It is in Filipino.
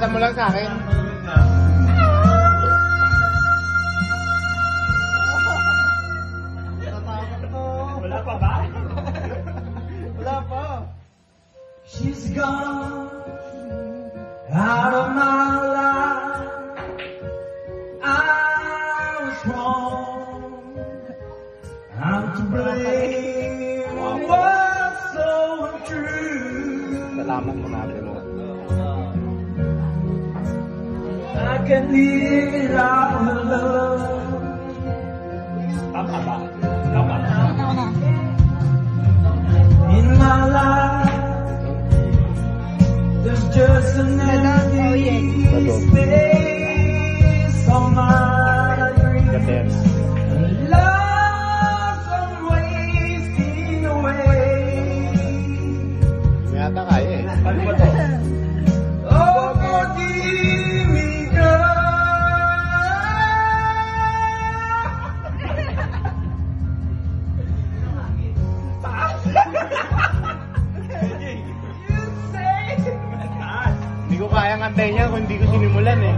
Ipakita mo lang sa akin. Wala pa ba? Wala pa. She's gone out of my life. I was wrong. I'm to blame. Was so untrue. Salamat mo natin mo. I can live it out of love. Tama ba? Tama. In my life, there's just an empty space on my dreams. Love I'm wasting away. May ata kaya eh. Ano ba to? Oh, forgive me, girl. Hindi ko kayang antayin niya kung hindi ko sinimulan eh.